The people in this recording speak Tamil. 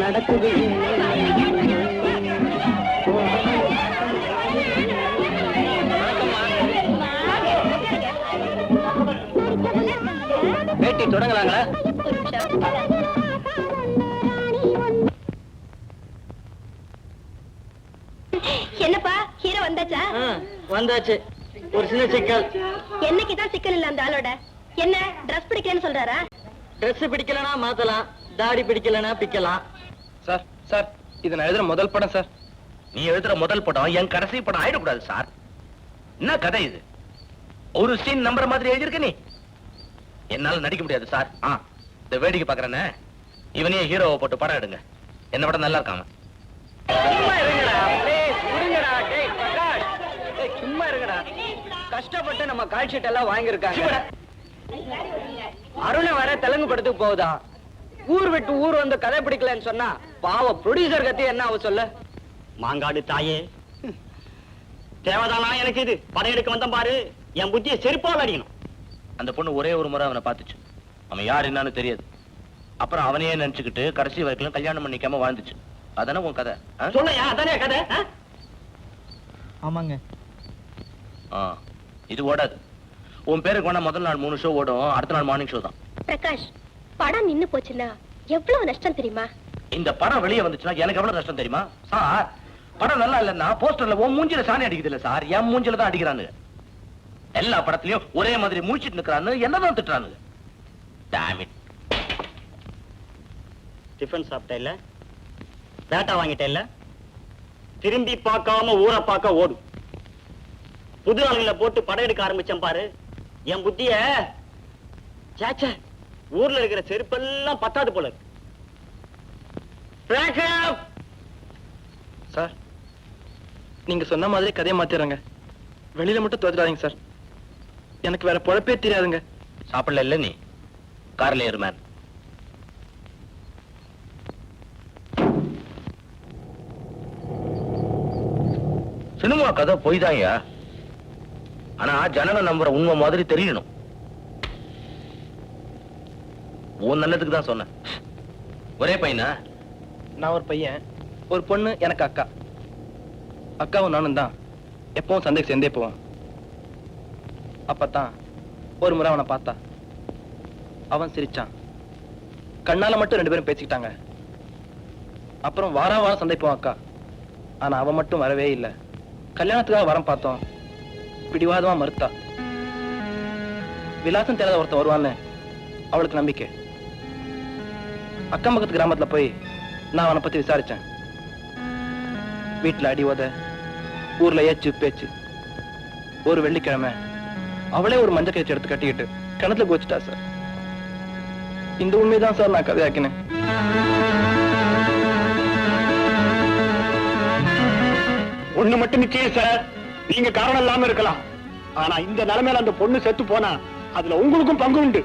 நடக்குது. பேட்டி தொடங்கலாங்களா? என்னப்பா ஹீரோ வந்தாச்சா? வந்தாச்சு. ஒரு சின்ன சிக்கல். என்னைக்குதான் சிக்கல் இல்ல அந்த ஆளோட? என்ன டிரஸ் பிடிக்கலன்னு சொல்றாரா? டிரஸ் பிடிக்கலனா மாத்தலாம், தாடி பிடிக்கலனா பிக்கலாம். சார் சார், இது நான் எழுதுற முதல் படம் சார். நீ எழுதுற முதல் படம் என் கடைசி படம் ஆயிடக்கூடாது சார். என்ன கதை இது? ஒரு சீன் நம்புற மாதிரி எழுதிருக்க நீ. என்னால நடிக்க முடியாது சார். இந்த வேடிக்கை பாக்குறேன்னு இவனையே ஹீரோவை போட்டு படம் எடுங்க. என்ன படம் நல்லா இருக்காம. சும்மா இருங்கடா, ப்ளீஸ் விடுங்கடா. டேய் பிரகாஷ், டேய் சும்மா இருங்கடா. கஷ்டப்பட்டு நம்ம கால் ஷீட் எல்லாம் வாங்கியிருக்காங்க. அருணை வர தெலுங்கு படத்துக்கு போகுதா? ஊர் விட்டு ஊர் வந்து கதை பிடிக்கலன்னு சொன்னா பாவ ப்ரொடியூசர் கத்தி என்ன ஆக சொல்ல? மாங்காடு தாயே, தேவைதானா எனக்கு இது? படையெடுக்க வந்த பாரு, என் புத்தியை செருப்பால் அடிக்கணும். அந்த பொண்ணு ஒரே ஒரு முறை அவனை பார்த்துச்சு. அவன் யார் என்னன்னு தெரியாது. அப்புறம் அவனையே நினைச்சுக்கிட்டு கடைசி வரைக்கும் கல்யாணம் பண்ணிக்காம வாழ்ந்துச்சு. அதானே உன் கதை? சொல்லையா, அதானே கதை? ஆமாங்க. இது ஓடாது. உன் பேருக்கு வேணா முதல் நாள் 3 ஷோ ஓடும், அடுத்த நாள் மார்னிங் ஷோ தான். பிரகாஷ், படம் நின்னு போச்சுன்னா எவ்வளவு நஷ்டம் தெரியுமா? இந்த படம் வெளியே வந்துச்சுன்னா எனக்கு எவ்வளவு நஷ்டம் தெரியுமா சார்? படம் நல்லா இல்லன்னா போஸ்டர்ல உன் மூஞ்சில சாணி அடிக்குது இல்ல சார், என் மூஞ்சில தான் அடிக்கிறானுங்க. எல்லா படத்திலயும் ஒரே மாதிரி முழிச்சிட்டு நிக்கிறான்னு என்னதான் திட்டுறானுங்க. Damn it. டிஃபன் சாப்பிட்ட இல்ல, பேட்டா வாங்கிட்ட இல்ல, திரும்பி பார்க்காம ஊரை பார்க்க ஓடு. புது ஆளுங்களை போட்டு படையெடுக்க ஆரம்பிச்சேன் பாரு, என் புத்திய சேச்சே, ஊர்ல இருக்கிற செருப்பெல்லாம் பத்தாது போல இருக்கு. சார், நீங்க சொன்ன மாதிரி கதையை மாத்திடுறேங்க. வெளியில மட்டும் தோத்துடாதீங்க சார். எனக்கு வேற பொழப்பே தெரியாதுங்க. சாப்பிடல இல்ல நீ? கார்ல ஏறு மேன். சினிமா கதை போய் தான்யா. ஆனா ஜனங்க நம்புற உண்மை மாதிரி தெரியணும். உன் நல்லதுக்கு தான் சொன்னேன். ஒரே பையனா? நான் ஒரு பையன், ஒரு பொண்ணு, எனக்கு அக்கா. அக்காவும் நானும் தான் எப்பவும் சந்தைக்கு சேர்ந்தே போவோம். அப்பதான் ஒரு முறை அவனை பார்த்தா. அவன் சிரிச்சான். கண்ணால மட்டும் 2 பேரும் பேசிக்கிட்டாங்க. அப்புறம் வாரம் சந்தை போவோம் அக்கா. ஆனா அவன் மட்டும் வரவே இல்லை. கல்யாணத்துக்காக வரம் பார்த்தோம், பிடிவாதமா மறுத்தா. விலாசம் தெரியாத ஒருத்தன் வருவான்னு அவளுக்கு நம்பிக்கை. அக்கம் பக்கத்து கிராமத்துல போய் நான் அவனை பத்தி விசாரிச்சேன். வீட்டுல அடி உத, ஊர்ல ஏச்சு பேச்சு. ஒரு வெள்ளிக்கிழமை அவளே ஒரு மஞ்சள் கயிற்று எடுத்து கட்டிக்கிட்டு கிணத்துல கோச்சிட்டா சார். இந்த உண்மைதான் சார் நான் கதையாக்கினேன். ஒண்ணு மட்டும் நிச்சயம் சார், நீங்க காரணம் இல்லாம இருக்கலாம், ஆனா இந்த நிலைமையில அந்த பொண்ணு செத்து போனா அதுல உங்களுக்கும் பங்கு உண்டு.